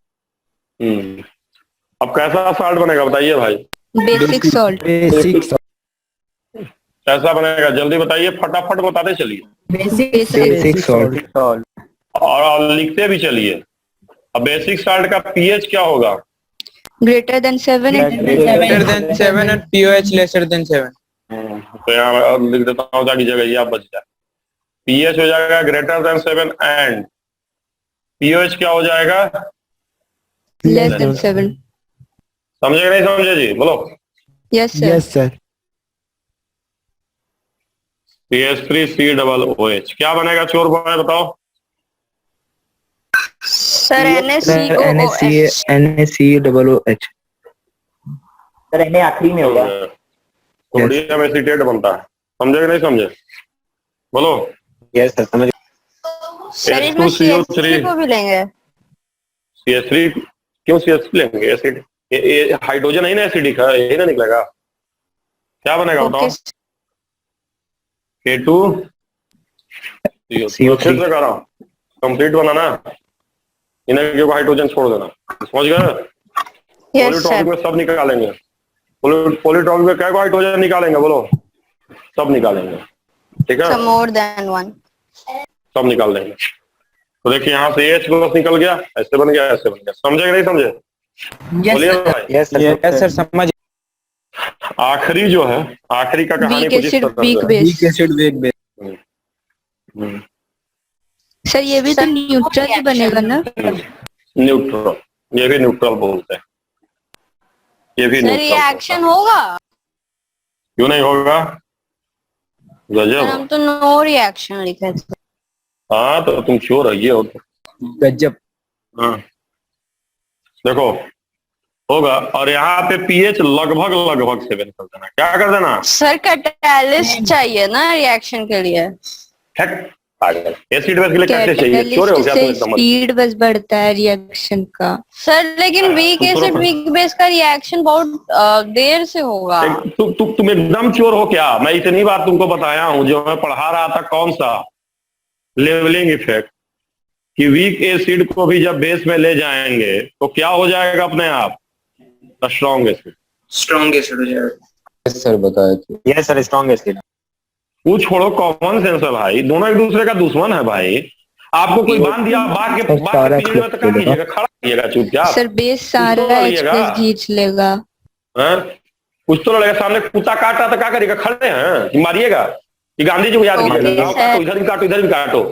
अब कैसा साल्ट बनेगा बताइए भाई? Basic salt. कैसा बनेगा जल्दी बताइए, फटाफट बताते चलिए Basic salt. और लिखते भी चलिए। अब बेसिक साल्ट का पीएच क्या होगा? Greater than 7 and greater than 7 and pH lesser than 7। तो यहाँ और लिख देता हूँ ताकि जगह ये आप बच जाए। पीएच हो जाएगा ग्रेटर देन 7 एंड पीओएच क्या हो जाएगा? less than 7. समझे कि नहीं समझे जी? बोलो। Yes sir. Yes sir. CH3COOH क्या बनेगा चोर बॉय बताओ? Sir, NaCOOH. NaCOOH. Sir Na आखिरी में होगा. सोडियम एसीटेट बनता है, समझे कि नहीं समझे? बोलो। Yes sir, समझ. Sir, इसमें CH3 को भी लेंगे। CH3 क्यों CH3 लेंगे? एसिड ये हाइड्रोजन है ना, एसिडिक है, यही ना निकलेगा। क्या बनेगा बताओ? K2 CO3 से कर रहा हूँ, कंप्लीट बनाना, इन्हें क्यों हाइड्रोजन छोड़ देना, समझ गए? Yes sir. पॉलीट्रॉपिक में सब निकालेंगे, पॉलीट्रॉपिक में क्या हाइड्रोजन निकालेंगे बोलो? सब निकालेंगे, ठीक है? So more than one. सब निकाल देंगे। तो देखिए यहाँ से H प्लस निकल गया, ऐसे बन गया, ऐसे बन गया। समझे कि नहीं समझे? बोलिए भाई। Yes sir, समझ. आखिरी जो है, आखिरी का कहानी Weak कुछ इस acid, तरह weak से है। base. Weak acid weak base. हम्म, सर ये भी तो न्यूट्रल ही बनेगा ना? न्यूट्रल, ये भी न्यूट्रल बोलते हैं, ये भी Sir, न्यूट्रल। रिएक्शन होगा? क्यों नहीं होगा? Sir, गजब। हम तो नो रिएक्शन लिखे थे। हाँ तो तुम चोर है ये हो तो। गजब। हाँ देखो, होगा, और यहाँ पे पीएच लगभग लगभग 7 कर देना। क्या कर देना? सर कैटालिस्ट चाहिए ना रिएक्शन के लिए। एसिड बेस के लिए कैसे चाहिए? चोर हो कैटलिस्ट क्या से तुम एकदम? स्पीड बस बढ़ता है रिएक्शन का। सर लेकिन वीक एसिड वीक बेस का रिएक्शन बहुत देर से होगा। तुम एकदम चोर हो क्या? मैं इतनी बात तुमको बताया हूँ, जो मैं पढ़ा रहा था कौन सा लेवलिंग इफेक्ट, कि वीक एसिड को भी जब बेस में ले जाएंगे तो क्या हो जाएगा अपने आप? Strong acid. स्ट्रॉन्ग एसिड हो जाएगा। यस सर बताया थे। Yes sir strong acid. वो छोड़ो, कॉमन सेंस है भाई, दोनों एक दूसरे का दुश्मन है भाई। आपको कोई बांध दिया बाघ के पिंजरे में तो क्या कीजिएगा? खड़ा कीजिएगा चुपचाप? सर बेस सारा एच खींच लेगा। कुछ तो लड़ेगा। सामने कुत्ता काटा तो क्या करेगा? खड़े हैं कि मारिएगा? कि गांधी जी को याद कीजिएगा, काटो इधर भी काटो इधर भी काटो,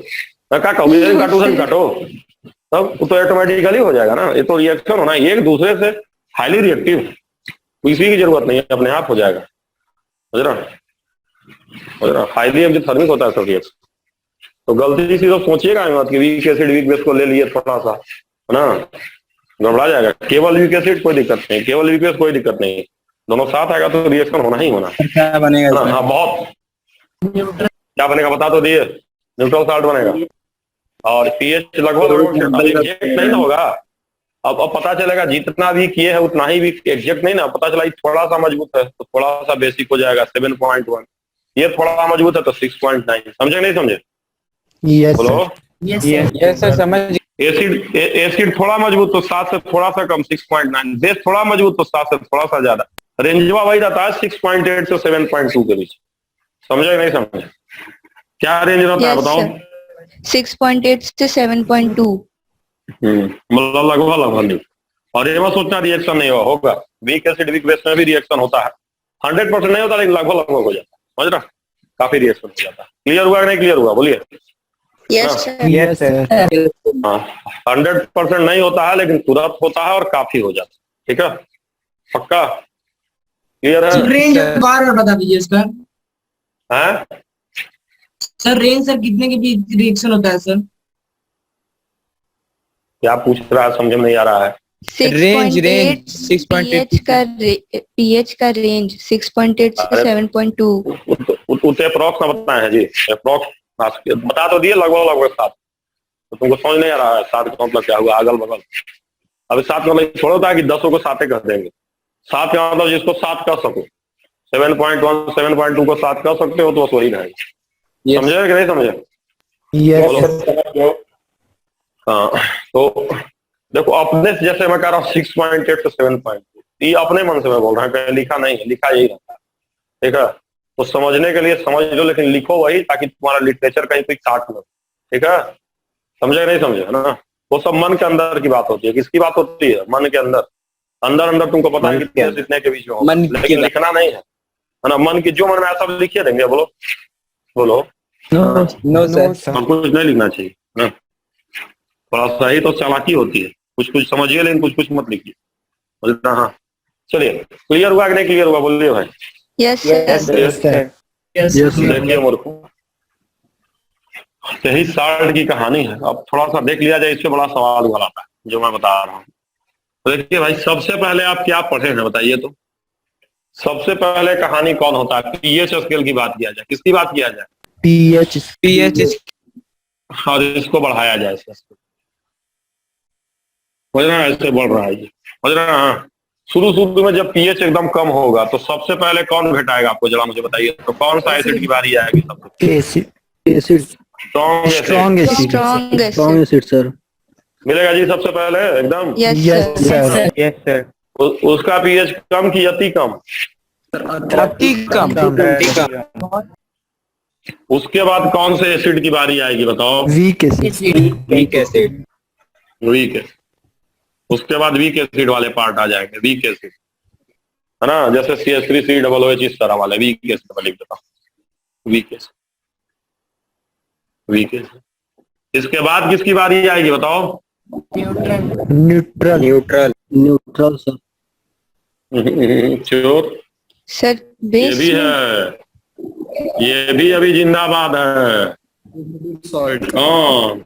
क्या कहो, इधर भी काटो उधर भी काटो, तब तो ऑटोमेटिकली हो जाएगा ना। ये तो रिएक्शन होना, ये एक दूसरे से हाईली रिएक्टिव, किसी की जरूरत नहीं है, अपने आप हो जाएगा। समझ रहा? हाईली एग्जोथर्मिक होता है सब रिएक्शन। तो गलती से तो सोचिएगा मत कि वीक एसिड वीक बेस को ले लिए थोड़ा सा, है ना, गड़बड़ा जाएगा। केवल वीक एसिड कोई दिक्कत नहीं, केवल वीक बेस कोई दिक्कत नहीं, दोनों साथ आएगा तो रिएक्शन होना ही होना। क्या बनेगा? हाँ बहुत। क्या बनेगा बता तो दिए? न्यूट्रल साल्ट बनेगा, और पीएच लगभग एग्जैक्ट नहीं ना होगा। अब पता चलेगा जितना भी किए है उतना ही भी एग्जैक्ट नहीं ना, पता चला थोड़ा सा मजबूत है तो थोड़ा सा बेसिक हो जाएगा 7.1, ये थोड़ा मजबूत है तो 6.9। समझे नहीं समझे? यस बोलो। यस सर समझ। एसिड थोड़ा मजबूत तो 7 से थोड़ा सा कम 6.9, बेस थोड़ा मजबूत तो 7 से थोड़ा सा ज्यादा। रेंजवा वही रहता है 6.8 से 7.2 के बीच। समझे नहीं समझे? क्या रेंज रहता है बताओ? 6.8 से 7.2। मतलब लगभग। और ये मत सोचना रिएक्शन नहीं होगा, वीक एसिड वीक बेस में भी रिएक्शन होता है। 100% नहीं होता लेकिन लगभग हो जाता है। समझ रहा? काफी रिएक्शन हो जाता है। क्लियर हुआ कि नहीं क्लियर हुआ? बोलिए। Yes yes sir. हाँ 100% नहीं होता है लेकिन तुरंत होता है और काफी हो जाता है। ठीक है, पक्का क्लियर है? रेंज बार बता दीजिए इसका। हैं? सर रेंज सर कितने के बीच रिएक्शन होता है सर? क्या पूछ रहा है समझ में नहीं आ रहा है। रेंज 6.8 पीएच का रेंज 6.8 से 7.2। उतने अप्रॉक्स ना बताए हैं जी, अप्रॉक्स बता तो दिए लगभग 7। तो तुमको समझ नहीं आ रहा है 7 का मतलब क्या हुआ? अगल बगल। अभी 7 का मतलब छोड़ो था कि 10 को 7 कर देंगे। 7 का मतलब जिसको 7 कर सको, 7.1 7.2 को 7 कर सकते हो तो बस वही रहेगा। समझे कि नहीं समझे? यस। हाँ तो देखो, अपने से जैसे मैं कह रहा हूँ 6.8 से 7.2, ये अपने मन से मैं बोल रहा हूँ, कहीं लिखा नहीं है, लिखा यही रहता है। ठीक है, तो समझने के लिए समझ लो, लेकिन लिखो वही ताकि तुम्हारा लिटरेचर कहीं कोई काट लो। ठीक है, समझे नहीं समझे? है ना? वो सब मन के अंदर की बात होती है। किसकी बात होती है? मन के अंदर। अंदर तुमको पता है कि इतने के बीच में होगा, लेकिन लिखना नहीं है ना। मन की जो मन में आया सब लिखिए देंगे। बोलो बोलो। No sir. कुछ नहीं लिखना चाहिए ना, थोड़ा सा ही तो चालाकी होती है। कुछ समझिए लेकिन कुछ मत लिखिए। बोलता हाँ चलिए, क्लियर हुआ कि नहीं क्लियर हुआ? बोलिए भाई। Yes sir. देखिए मूर्खों, यही साल्ट की कहानी है। अब थोड़ा सा देख लिया जाए, इससे बड़ा सवाल उभर आता है जो मैं बता रहा हूँ। तो देखिए भाई, सबसे पहले आप क्या पढ़े हैं बताइए तो? सबसे पहले कहानी कौन होता है? पीएच स्केल की बात किया जाए। किसकी बात किया जाए? पीएच। और इसको बढ़ाया जाए। समझ रहे हैं? ऐसे बढ़ रहा है, समझ रहे हैं? शुरू में जब पीएच एकदम कम होगा तो सबसे पहले कौन घटाएगा आपको? जरा मुझे बताइए तो, कौन सा एसिड की बारी आएगी सबसे? एसिड। स्ट्रॉन्ग एसिड सर मिलेगा जी सबसे पहले एकदम। Yes sir. उसका पीएच कम की अति कम? अति कम। उसके बाद कौन से एसिड की बारी आएगी बताओ? Weak acid. उसके बाद वीक एसिड वाले पार्ट आ जाएंगे। वीक एसिड है ना, जैसे CH3COOH इस तरह वाले वीक एसिड में लिख देता हूँ। Weak acid. इसके बाद किसकी बारी आएगी बताओ? Neutral sir. चोर। सर ये बेस भी है, ये भी अभी जिंदाबाद है। हाँ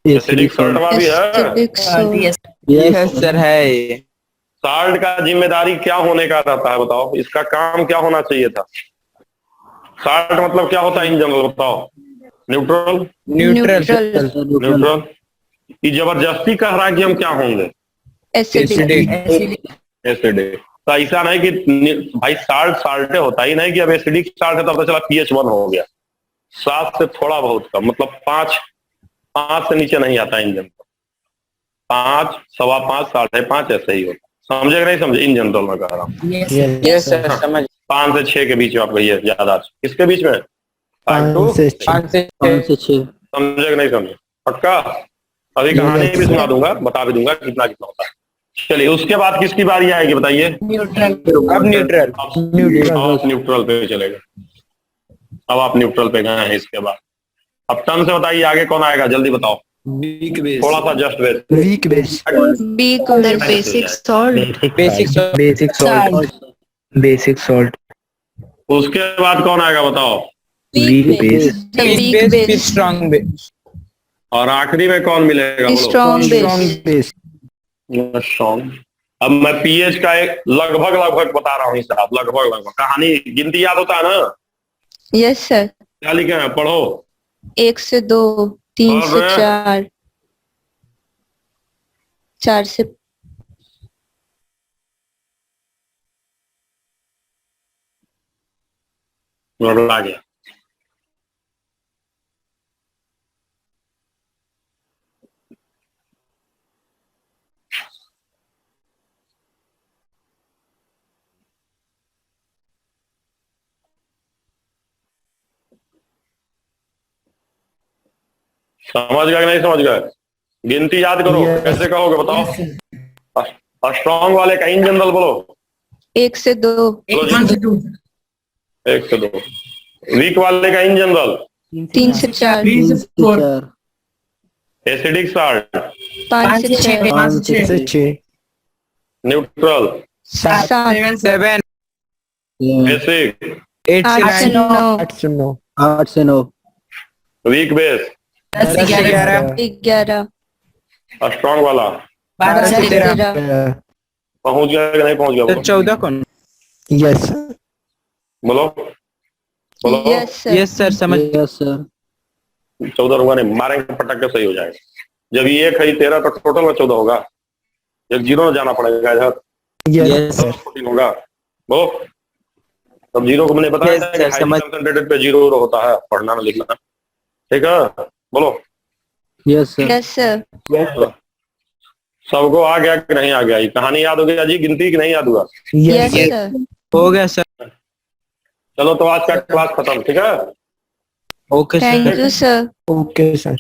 एसिडिक सॉल्ट भी है। यस सर है। साल्ट का जिम्मेदारी क्या होने का रहता है बताओ, इसका काम क्या होना चाहिए था? साल्ट मतलब क्या होता है इन जनरल बताओ? न्यूट्रल। Neutral, neutral. ये जबरदस्ती कह रहा है कि हम क्या होंगे? Acidic, acidic. तो ऐसा नहीं कि भाई साल्ट साल्टे होता ही नहीं कि अब एसिडिक साल्ट है तो पता चला pH 1 हो गया। 7 से थोड़ा बहुत कम, मतलब 5 से नीचे नहीं आता इन जनरल। 5, 5.25, 5.5 ऐसे ही होता। समझे कि नहीं समझे? इन जनरल में कह रहा हूँ। यस सर समझ। 5 से 6 के बीच में आप कहिए ज्यादा। किसके बीच में? 5 से 6। समझे कि नहीं समझे? पक्का? अभी कहानी भी सुना दूंगा, बता भी दूंगा कितना कितना होता है। चलिए उसके बाद किसकी बारी आएगी बताइए? अब न्यूट्रल। आप न्यूट्रल पे चलेगा। अब आप न्यूट्रल पे गए हैं। इसके बाद अब टर्न से बताइए आगे कौन आएगा, जल्दी बताओ। Weak base. थोड़ा सा just base. Weak base. weak basic salt, Basic salt. उसके बाद कौन आएगा बताओ? Weak base. the weak base फिर base, स्ट्रांग बेस। और आखिरी में कौन मिलेगा बोलो? strong base, Base. स्ट्रॉन्ग। अब मैं पीएच का एक लगभग बता रहा हूँ हिसाब, लगभग। कहानी गिनती याद होता है ना? yes sir, क्या लिखे हैं पढ़ो। 1 से 2, 3 और से 4, 4 से आ गया। समझ गए कि नहीं समझ गए? गिनती याद करो। कैसे कहोगे बताओ? स्ट्रॉन्ग वाले का इन जनरल बोलो। 1 से 2, 1 से 2। वीक वाले का इन जनरल। 3 से 4, 4. Acidic salt. 5 से 6, 5 से 6. न्यूट्रल। 7, 7 बेसिक। 8 से 8 से 9 9, 8 से 9. Weak base. 10 से 11 11, स्ट्रॉन्ग वाला 12 से 13 13, पहुंच गया कि नहीं पहुंच गया? तो बोलो 14 कौन? Yes. बोलो बोलो। yes sir, यस सर समझ। Yes sir. 14 होगा नहीं, मारेंगे पटक के सही हो जाएगा। जब ये 1 है 13 तो टोटल में 14 होगा। एक जीरो में जाना पड़ेगा इधर। यस सर 14 होगा। बोलो। तब जीरो को मैंने बताया Yes, था कि sir, हाईली समझ। कंसंट्रेटेड पे जीरो होता है, पढ़ना ना लिखना। ठीक है बोलो। Yes sir. yes sir, सबको आ गया कि नहीं आ गया? ये कहानी याद हो गया जी? गिनती कि नहीं याद हुआ? yes sir, हो गया सर। चलो तो आज का क्लास खत्म। ठीक है। Okay sir. thank you sir. Okay sir.